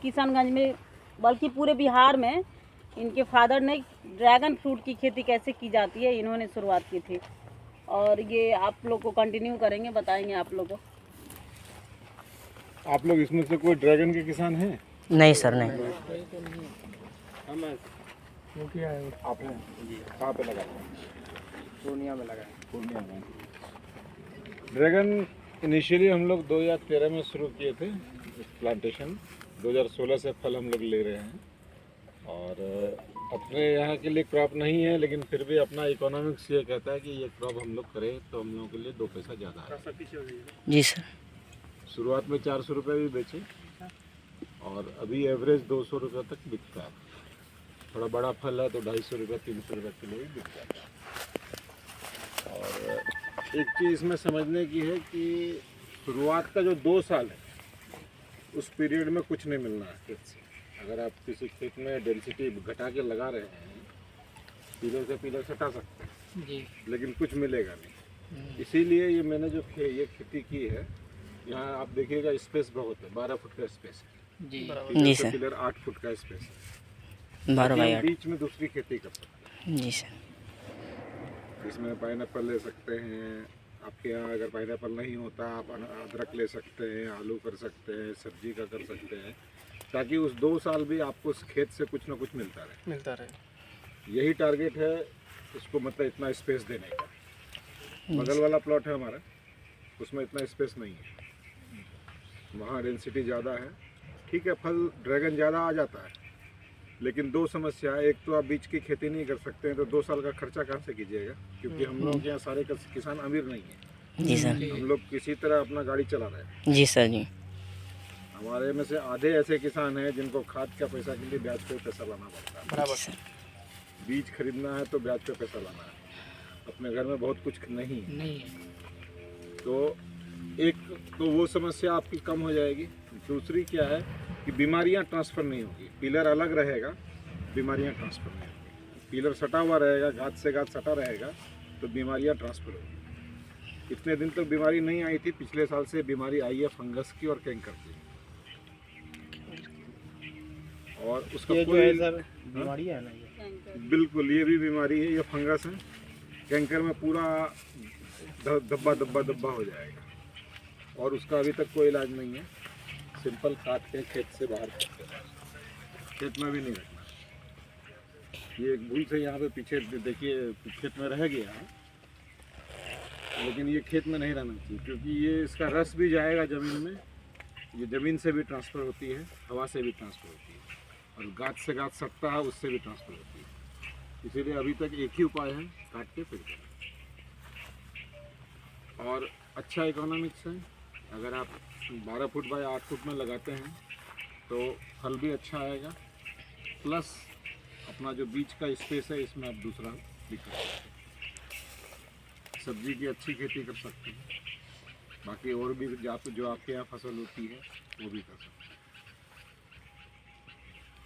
किशनगंज में बल्कि पूरे बिहार में इनके फादर ने ड्रैगन फ्रूट की खेती कैसे की जाती है इन्होंने शुरुआत की थी, और ये आप लोग को कंटिन्यू करेंगे, बताएंगे आप लोग को। आप लोग इसमें से कोई ड्रैगन के किसान हैं? नहीं सर, नहीं। आपने कहाँ पे लगाया? पूर्णिया में लगाए। पूर्णिया में। ड्रैगन इनिशियली हम लोग 2013 में शुरू किए थे प्लांटेशन। 2016 से फल हम लोग ले रहे हैं, और अपने यहाँ के लिए क्रॉप नहीं है, लेकिन फिर भी अपना इकोनॉमिक्स ये कहता है कि ये क्रॉप हम लोग करें तो हम लोगों के लिए 2 पैसा ज़्यादा है। जी सर। शुरुआत में 400 रुपये भी बेचे, और अभी एवरेज 200 रुपये तक बिकता है। थोड़ा बड़ा फल है तो 250 रुपये 300 रुपये किलो भी बिकता है। और एक चीज़ इसमें समझने की है कि शुरुआत का जो 2 साल है उस पीरियड में कुछ नहीं मिलना है खेत से। अगर आप किसी खेत में डेंसिटी घटा के लगा रहे हैं, पीलर से पीलर सटा सकते हैं जी, लेकिन कुछ मिलेगा नहीं। इसीलिए ये मैंने जो ये खेती की है, यहाँ आप देखिएगा स्पेस बहुत है, 12 फुट का स्पेस है। जी, जी सर। पिलर 8 फुट का स्पेस है। 12 बाई 8। बीच में दूसरी खेती कर सकते जी सर। हैं। इसमें पाइनएप्पल ले सकते हैं। आपके यहाँ अगर पाइनएप्पल नहीं होता, आप अदरक ले सकते हैं, आलू कर सकते हैं, सब्जी का कर सकते हैं, ताकि उस 2 साल भी आपको उस खेत से कुछ ना कुछ मिलता रहे। यही टारगेट है इसको, मतलब इतना स्पेस देने का। बगल वाला प्लॉट है हमारा, उसमें इतना स्पेस नहीं है, वहाँ डेंसिटी ज़्यादा है। ठीक है, फल ड्रैगन ज़्यादा आ जाता है, लेकिन 2 समस्या है। एक तो आप बीज की खेती नहीं कर सकते हैं, तो 2 साल का खर्चा कहाँ से कीजिएगा, क्योंकि हम लोग यहाँ सारे किसान अमीर नहीं हैं। जी सर। हम लोग किसी तरह अपना गाड़ी चला रहे हैं। जी सर। जी। हमारे में से आधे ऐसे किसान हैं जिनको खाद का पैसा के लिए ब्याज पे पैसा लाना पड़ता है। बराबर सर। बीज खरीदना है तो ब्याज पे पैसा लाना है। अपने घर में बहुत कुछ नहीं है, नहीं है। तो एक तो वो समस्या आपकी कम हो जाएगी। दूसरी क्या है कि बीमारियां ट्रांसफ़र नहीं होगी। पिलर अलग रहेगा, बीमारियां ट्रांसफ़र नहीं होगी। पिलर सटा हुआ रहेगा, गांठ से गांठ सटा रहेगा, तो बीमारियां ट्रांसफ़र होगी। इतने दिन तक बीमारी नहीं आई थी, पिछले साल से बीमारी आई है फंगस की और कैंकर की। और उसका ये जो कोई है सर बीमारी है ना, ये बिल्कुल ये भी बीमारी है, ये फंगस है। कैंकर में पूरा धब्बा हो जाएगा, और उसका अभी तक कोई इलाज नहीं है। सिंपल काट के खेत से बाहर करते हैं, खेत में भी नहीं रखना। ये एक भूल से यहाँ पे पीछे देखिए खेत में रह गया, लेकिन ये खेत में नहीं रहना चाहिए, क्योंकि ये इसका रस भी जाएगा ज़मीन में। ये ज़मीन से भी ट्रांसफ़र होती है, हवा से भी ट्रांसफ़र होती है, और गांठ से गांठ सटता है, उससे भी ट्रांसफ़र होती है। इसीलिए अभी तक एक ही उपाय है, काट के फिर करना। और अच्छा इकोनॉमिक्स है। अगर आप 12 फुट बाय 8 फुट में लगाते हैं तो फल भी अच्छा आएगा, प्लस अपना जो बीच का स्पेस है इसमें आप दूसरा भी कर सकते हैं। सब्जी की अच्छी खेती कर सकते हैं, बाकी और भी जो आपके यहाँ फसल होती है वो भी कर सकते हैं।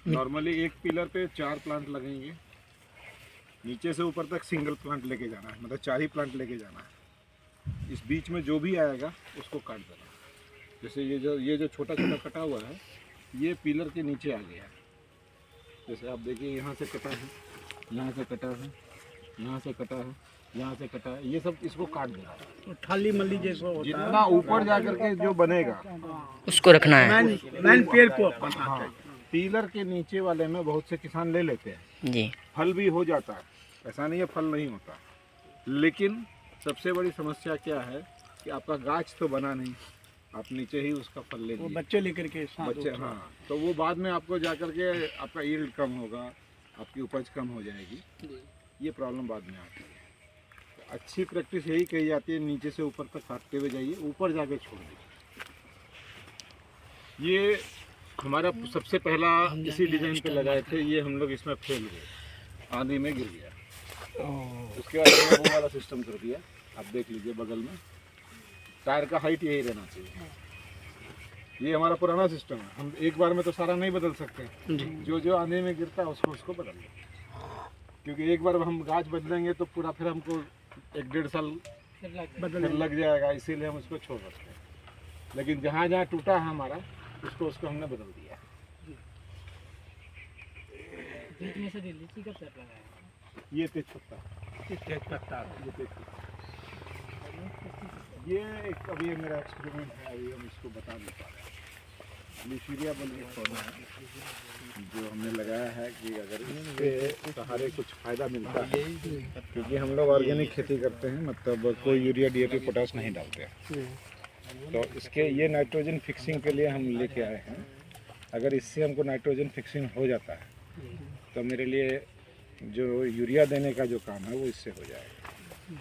नॉर्मली एक पिलर पे 4 प्लांट लगेंगे, नीचे से ऊपर तक सिंगल प्लांट लेके जाना है, मतलब 4 ही प्लांट लेके जाना है। इस बीच में जो भी आएगा उसको काट देना। जैसे ये जो छोटा छोटा कटा हुआ है, ये पिलर के नीचे आ गया है। जैसे आप देखिए यहाँ से कटा है, यहाँ से कटा है, यहाँ से कटा है, यहाँ से कटा है, ये सब इसको काट देना है। तो थाली मल्ली जैसा होता है, जितना ऊपर जा करके जो बनेगा उसको रखना है। मैन पेड़ को हाँ, पिलर के नीचे वाले में बहुत से किसान ले लेते हैं। जी। फल भी हो जाता है, ऐसा नहीं है फल नहीं होता, लेकिन सबसे बड़ी समस्या क्या है कि आपका गाछ तो बना नहीं, आप नीचे ही उसका फल ले लीजिए, बच्चे लेकर के बच्चे। हाँ, तो वो बाद में आपको जा करके आपका यील्ड कम होगा, आपकी उपज कम हो जाएगी, ये प्रॉब्लम बाद में आती है। तो अच्छी प्रैक्टिस यही कही जाती है, नीचे से ऊपर तक काटते हुए जाइए, ऊपर जाके छोड़ दीजिए। ये हमारा सबसे पहला इसी डिज़ाइन पे लगाए थे, ये हम लोग इसमें फेल हुए, आंधी में गिर गया। उसके बाद हमने वो वाला सिस्टम कर दिया, आप देख लीजिए बगल में टायर का हाइट यही रहना चाहिए। ये हमारा पुराना सिस्टम है, हम एक बार में तो सारा नहीं बदल सकते, जो जो आंधी में गिरता है उसको बदल दें, क्योंकि एक बार हम गाछ बदलेंगे तो पूरा फिर हमको 1-1.5 साल फिर लग जाएगा, इसीलिए हम उसको छोड़ सकते हैं। लेकिन जहाँ जहाँ टूटा है हमारा, उसको हमने बदल दिया। ये तेज पत्ता, ये तेज पत्ता, ये एक अभी ये मेरा एक्सपेरिमेंट है, अभी हम इसको बता नहीं पा रहे हैं। लिशीरिया बोल एक पौधा है जो हमने लगाया है कि अगर इससे सहारे कुछ फ़ायदा मिलता है, क्योंकि हम लोग ऑर्गेनिक खेती करते हैं, मतलब कोई यूरिया डीएपी पोटाश नहीं डालते हैं, तो इसके ये नाइट्रोजन फिक्सिंग के लिए हम लेके आए हैं। अगर इससे हमको नाइट्रोजन फिक्सिंग हो जाता है तो मेरे लिए जो यूरिया देने का जो काम है वो इससे हो जाएगा।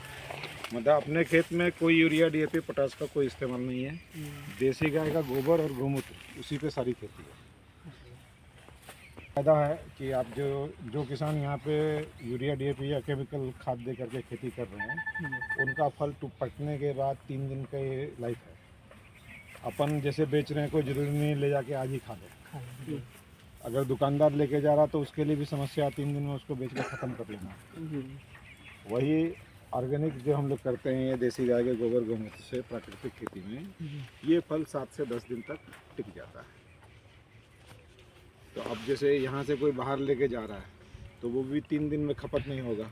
मतलब अपने खेत में कोई यूरिया डीएपी पोटाश का कोई इस्तेमाल नहीं है, देसी गाय का गोबर और गोमूत्र उसी पे सारी खेती है। फायदा है कि आप जो किसान यहाँ पे यूरिया डीएपी या केमिकल खाद दे करके खेती कर रहे हैं, उनका फल पकने के बाद 3 दिन का लाइफ है। अपन जैसे बेच रहे हैं, कोई ज़रूरी नहीं ले जाके आज ही खा लो। अगर दुकानदार लेके जा रहा तो उसके लिए भी समस्या, 3 दिन में उसको बेच कर ख़त्म कर लेना। वही ऑर्गेनिक जो हम लोग करते हैं, ये देसी गाय के गोबर गोमूत्र से प्राकृतिक खेती में ये फल 7 से 10 दिन तक टिक जाता है। तो अब जैसे यहाँ से कोई बाहर लेके जा रहा है तो वो भी 3 दिन में खपत नहीं होगा,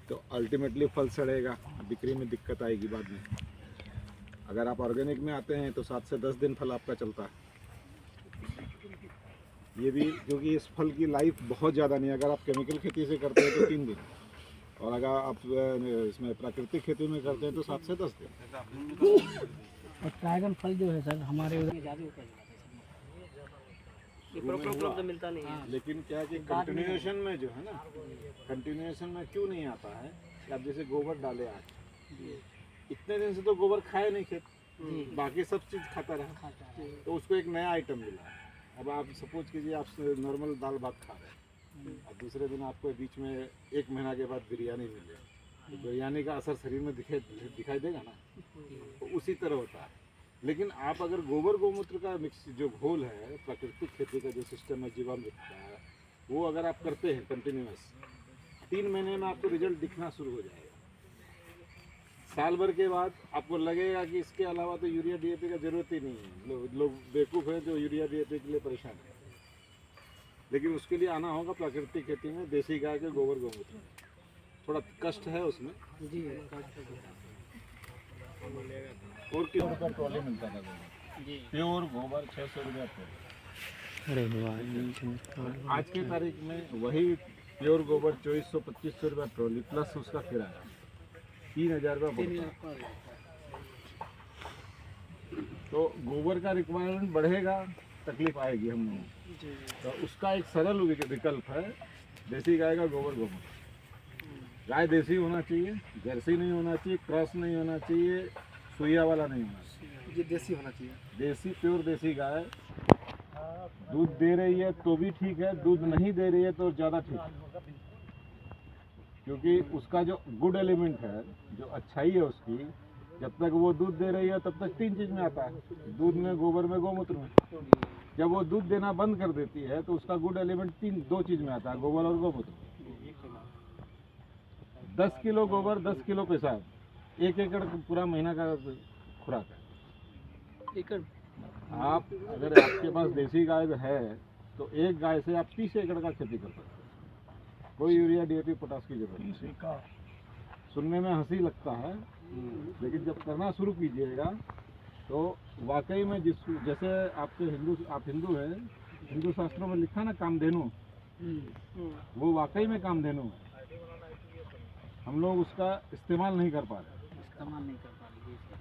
तो अल्टीमेटली फल सड़ेगा, बिक्री में दिक्कत आएगी बाद में। अगर आप ऑर्गेनिक में आते हैं तो 7 से 10 दिन फल आपका चलता है। ये भी क्योंकि इस फल की लाइफ बहुत ज़्यादा नहीं है। अगर आप केमिकल खेती से करते हैं तो 3 दिन, और अगर आप इसमें प्राकृतिक खेती में करते हैं तो 7 से 10 दिन। और ड्रैगन फल जो है सर हमारे उधर ज़्यादा उपज उपलब्ध मिलता नहीं है। लेकिन क्या है कि कंटिन्यूएशन में जो है ना, कंटिन्यूएशन में क्यों नहीं आता है कि आप जैसे गोबर डाले आज, इतने दिन से तो गोबर खाए नहीं खेत, बाकी सब चीज़ खाता रहा, तो उसको एक नया आइटम मिला। अब आप सपोज कीजिए आप नॉर्मल दाल भात खा रहे हैं और दूसरे दिन आपको बीच में 1 महीना के बाद बिरयानी मिले, तो बिरयानी का असर शरीर में दिखाई देगा ना, तो उसी तरह होता है। लेकिन आप अगर गोबर गोमूत्र का मिक्स जो घोल है, प्राकृतिक खेती का जो सिस्टम है, जीवामृत का, वो अगर आप करते हैं कंटिन्यूस, 3 महीने में आपको रिजल्ट दिखना शुरू हो जाएगा। साल भर के बाद आपको लगेगा कि इसके अलावा तो यूरिया डीएपी का ज़रूरत ही नहीं है। लोग बेवकूफ़ हैं जो यूरिया डीएपी के लिए परेशान है, लेकिन उसके लिए आना होगा प्राकृतिक खेती में, देसी गाय के गोबर गोमूत्र। थोड़ा कष्ट है उसमें जी। और किस रुपये ट्रॉली मिलता था गोबर, प्योर गोबर 600 रुपया ट्रॉली। आज की तारीख में वही प्योर गोबर 2400-2500 रुपया ट्रॉली, प्लस उसका किराया 3000 रुपया पड़ता है। तो गोबर का रिक्वायरमेंट बढ़ेगा, तकलीफ आएगी हम लोगों। तो उसका एक सरल विकल्प है देसी गाय का गोबर गोमूत्र। गाय देसी होना चाहिए, जर्सी नहीं होना चाहिए, क्रॉस नहीं होना चाहिए, सुइया वाला नहीं होना चाहिए, ये देसी होना चाहिए। देसी प्योर देसी गाय दूध दे रही है तो भी ठीक है, दूध नहीं दे रही है तो ज़्यादा ठीक है, क्योंकि उसका जो गुड एलिमेंट है, जो अच्छाई है उसकी, जब तक वो दूध दे रही है तब तक 3 चीज़ में आता है, दूध में, गोबर में, गोमूत्र में। जब वो दूध देना बंद कर देती है तो उसका गुड एलिमेंट 2 चीज़ में आता है, गोबर और गोमूत्र। 10 किलो गोबर 10 किलो पेशाब, 1 एकड़ पूरा महीना का खुराक है। एकड़ आप अगर आपके पास देसी गाय है तो एक गाय से आप 30 एकड़ का खेती कर सकते हैं, कोई यूरिया डीएपी पोटाश की जरूरत नहीं। सुनने में हंसी लगता है, लेकिन जब करना शुरू कीजिएगा तो वाकई में जैसे आप हिंदू हैं, हिंदू शास्त्रों में लिखा ना कामधेनु, वो वाकई में कामधेनु है। हम लोग उसका इस्तेमाल नहीं कर पा रहे।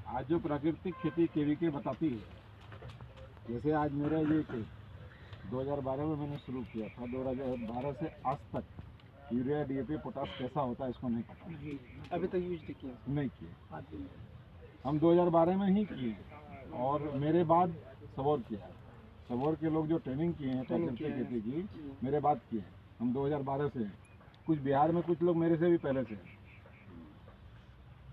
आज जो प्राकृतिक खेती केवीके बताती है, जैसे आज मेरा ये खेत 2012 में मैंने शुरू किया था, 2012 से आज तक यूरिया डीएपी पोटाश कैसा होता है इसको नहीं पता, अभी तक यूज नहीं किया। हम 2012 में ही किए, और मेरे बाद सबौर किया। सबौर के लोग जो ट्रेनिंग किए हैं प्राकृतिक खेती की, मेरे बाद किए। हम 2012 से हैं, कुछ बिहार में, कुछ लोग मेरे से भी पहले से हैं।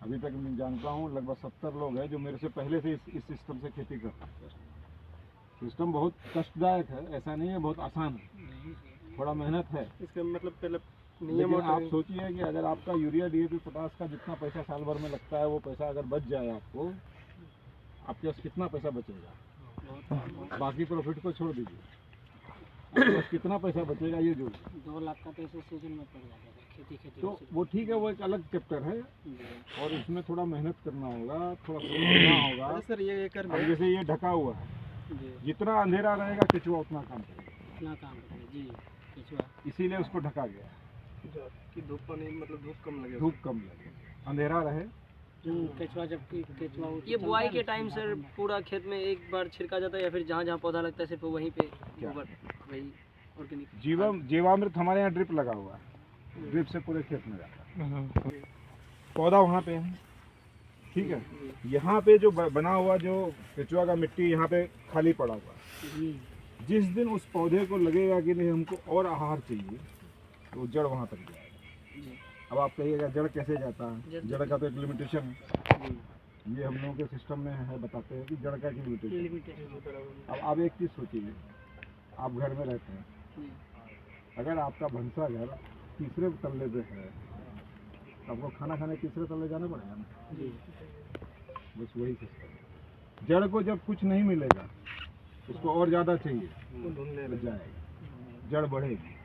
अभी तक मैं जानता हूँ लगभग 70 लोग हैं जो मेरे से पहले से इस सिस्टम से खेती करते हैं। सिस्टम बहुत कष्टदायक है, ऐसा नहीं है बहुत आसान है, थोड़ा मेहनत है इसका मतलब पहले नियम। आप सोचिए कि अगर आपका यूरिया डीएपी पोटाश का जितना पैसा साल भर में लगता है, वो पैसा अगर बच जाए आपको, आपके पास कितना पैसा बचेगा? बाकी प्रॉफिट को छोड़ दीजिए। आपके पास कितना पैसा बचेगा ये जो 2 लाख का तो ऐसे सीजन में पड़ जाएगा सर, खेती तो वो ठीक है, वो एक अलग चैप्टर है जी और इसमें थोड़ा मेहनत करना होगा, थोड़ा सोचना होगा। सर ये एकड़ अब जैसे ये ढका हुआ है, जी जितना अंधेरा रहेगा केचुआ उतना काम करेगा, अपना काम करें जी केचुआ इसीलिए उसको ढका गया कि धूप पानी मतलब धूप कम लगे धूप कम लगे, अंधेरा रहे। केचुआ जबकि केचुआ ये बुआई के टाइम सर पूरा खेत में एक बार छिड़का जाता है या फिर जहाँ जहाँ पौधा लगता है सिर्फ वहीं पे गोबर वही ऑर्गेनिक जीवामृत हमारे यहाँ ड्रिप लगा हुआ है, ड्रिप से पूरे खेत में जाता है। पौधा वहाँ पे है, ठीक है। यहाँ पे जो बना हुआ जो केचुआ का मिट्टी यहाँ पे खाली पड़ा हुआ है, जिस दिन उस पौधे को लगेगा कि नहीं हमको और आहार चाहिए तो जड़ वहाँ तक जाएगा। अब आप कहिएगा जड़ कैसे जाता है, जड़ का तो एक लिमिटेशन है, ये हम लोगों के सिस्टम में है, बताते हैं कि जड़ का एक लिमिटेशन। अब आप एक चीज़ सोचिए, आप घर में रहते हैं, अगर आपका भंसा घर तीसरे तल्ले पे है तो आपको खाना खाने तीसरे तल्ले जाना पड़ेगा ना, बस वही सिस्टम है। जड़ को जब कुछ नहीं मिलेगा उसको और ज़्यादा चाहिए तो जाएगा, जड़ बढ़ेगी।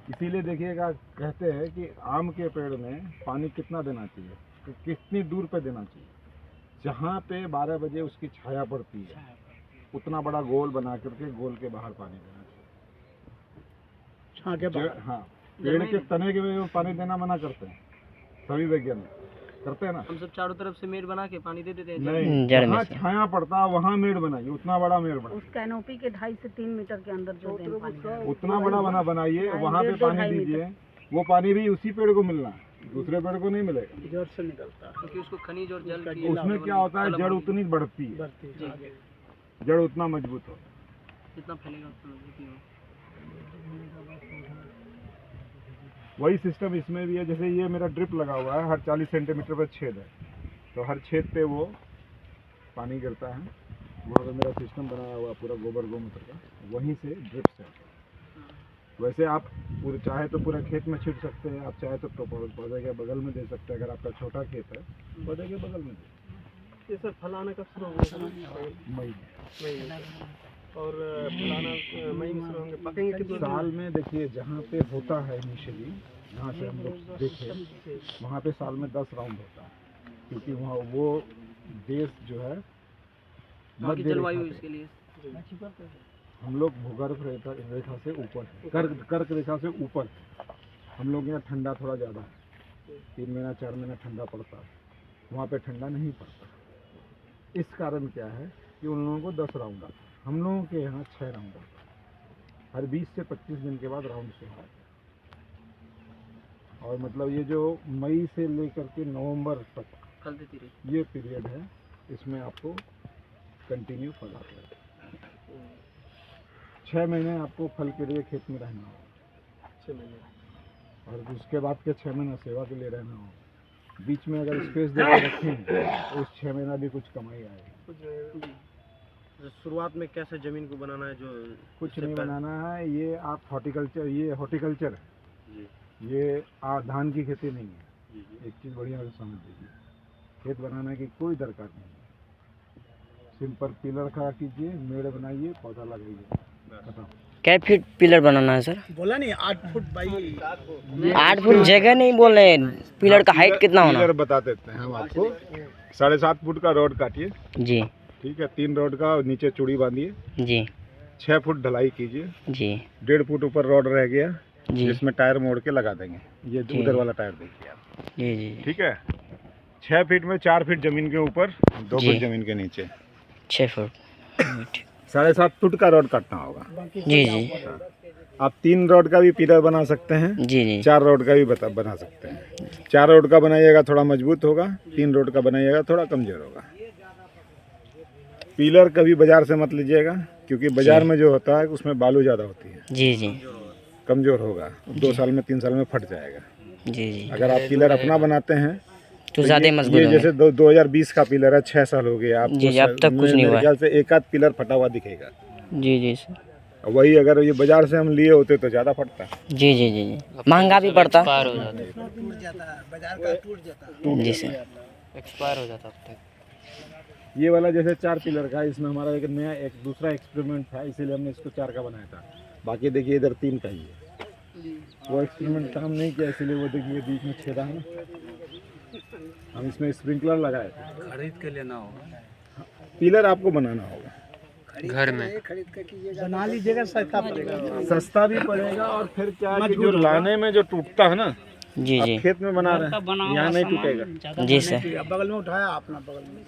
इसीलिए देखिएगा कहते हैं कि आम के पेड़ में पानी कितना देना चाहिए, कि कितनी दूर पे देना चाहिए, जहाँ पे 12 बजे उसकी छाया पड़ती है उतना बड़ा गोल बना करके गोल के बाहर पानी देना चाहिए। हाँ, पेड़ के तने के में पानी देना मना करते हैं सभी वैज्ञानिक, करते हैं ना। हम सब चारों तरफ से मेड़ बना के पानी दे देते हैं नहीं, जहाँ छाया पड़ता है वहाँ मेड़ बनाइए, उतना बड़ा मेड़ बनाइए, उस कैनोपी के 2.5 से 3 मीटर के अंदर जो दें पानी, उतना बड़ा बनाइए, वहाँ पे पानी दीजिए। वो पानी भी उसी पेड़ को मिलना है, दूसरे पेड़ को नहीं मिलेगा, जड़ से निकलता है क्योंकि उसको खनिज और जल की उसमें क्या होता है जड़ उतनी बढ़ती है, जड़ उतना मजबूत हो, जितना फैलेगा उतना मजबूती हो। वही सिस्टम इसमें भी है। जैसे ये मेरा ड्रिप लगा हुआ है, हर 40 सेंटीमीटर पर छेद है, तो हर छेद पे वो पानी गिरता है, वहाँ पे मेरा सिस्टम बनाया हुआ पूरा गोबर गोमूत्र का, वहीं से ड्रिप से आता है। वैसे आप पूरे चाहे तो पूरा खेत में छीट सकते हैं, आप चाहे तो पौधे के बगल में दे सकते हैं, अगर आपका छोटा खेत है पौधे के बगल में दे। ये सर फलाना कब शुरू होगा? मई और फलाना मई में शुरू होंगे, पकेंगे कितने साल में? देखिए जहाँ पे होता है इनिशियली, जहाँ से हम लोग देखे वहाँ पे साल में 10 राउंड होता है, क्योंकि वहाँ वो देश जो है मध्य जलवायु रेखा इसके लिए पे, हम लोग भूगर्भ रेखा से ऊपर है, कर्क रेखा से ऊपर है। हम लोग यहाँ ठंडा थोड़ा ज़्यादा है, 3 महीना 4 महीना ठंडा पड़ता है, वहाँ पे ठंडा नहीं पड़ता। इस कारण क्या है कि उन लोगों को 10 राउंड आता है, हम लोगों के यहाँ 6 राउंड आता है, हर 20 से 25 दिन के बाद राउंड से आता है। और मतलब ये जो मई से लेकर के नवंबर तक फल देती रही। ये पीरियड है, इसमें आपको कंटिन्यू फल आता है। 6 महीने आपको फल के लिए खेत में रहना होगा, 6 महीने, और उसके बाद के 6 महीना सेवा के लिए रहना होगा। बीच में अगर स्पेस देकर रखें तो उस 6 महीना भी कुछ कमाई आएगी। शुरुआत में कैसे ज़मीन को बनाना है? जो कुछ नहीं बनाना है, ये आप हॉर्टिकल्चर, ये हॉर्टिकल्चर है, ये धान की खेती नहीं है। एक चीज़ बढ़िया से समझ लीजिए, खेत बनाने की कोई दरकार नहीं है, सिंपल पिलर खड़ा कीजिए, मेड़ बनाइए, पौधा लगाइए, खत्म। क्या फीट पिलर बनाना है सर? बोला नहीं 8 फुट बाई 8 फुट जगह नहीं बोल रहे, पिलर का हाइट कितना होना? पिलर बता देते हैं हम आपको, 7.5 फुट का रॉड काटिए, जी ठीक है, 3 रॉड का नीचे चूड़ी बांधिए, जी 6 फुट ढलाई कीजिए, जी 1.5 फुट ऊपर रॉड रह गया जी जिसमें टायर मोड़ के लगा देंगे, ये जी। उधर वाला टायर देखिए आप, जी जी ठीक है। 6 फीट में 4 फीट जमीन के ऊपर, 2 जी। फीट जमीन के नीचे, 6 फुट 7.5 फुट का रॉड काटना होगा। जी जी आप 3 रॉड का भी पिलर बना सकते हैं, जी जी 4 रॉड का भी बना सकते हैं। 4 रॉड का बनाइएगा थोड़ा मजबूत होगा, 3 रॉड का बनाइएगा थोड़ा कमजोर होगा। पिलर कभी बाजार से मत लीजिएगा, क्योंकि बाजार में जो होता है उसमें बालू ज़्यादा होती है, जी जी कमज़ोर होगा, 2 साल में 3 साल में फट जाएगा। जी जी अगर आप पिलर अपना बनाते हैं तो ज़्यादा मजबूत ये होंगे। जैसे 2020 का पिलर है, 6 साल हो गए आपको, जी, अब तक कुछ नहीं हुआ है। ख्याल से एक आध पिलर फटा हुआ दिखेगा। जी जी सर, वही अगर ये बाजार से हम लिए होते तो ज़्यादा फटता। जी जी जी जी महंगा भी पड़ता। जी सर, एक्सपायर हो जाता अब तक। ये वाला जैसे 4 पिलर का, इसमें हमारा एक नया एक दूसरा एक्सपेरिमेंट था, इसीलिए हमने इसको 4 का बनाया था। बाकी देखिए इधर 3 का ही है। जी वो एक्सपेरिमेंट काम नहीं किया, इसलिए वो देखिए बीच में छेदा है ना। हम इसमें स्प्रिंकलर लगाए थे। खरीद के लेना होगा, पिलर आपको बनाना होगा, घर में बना लीजिएगा, सस्ता पड़ेगा। सस्ता भी पड़ेगा और फिर क्या है कि जो लाने में जो टूटता है ना, जी आप जी खेत में बना रहे हैं, यहाँ नहीं टूटेगा। जी सर। बगल में उठाया अपना बगल में।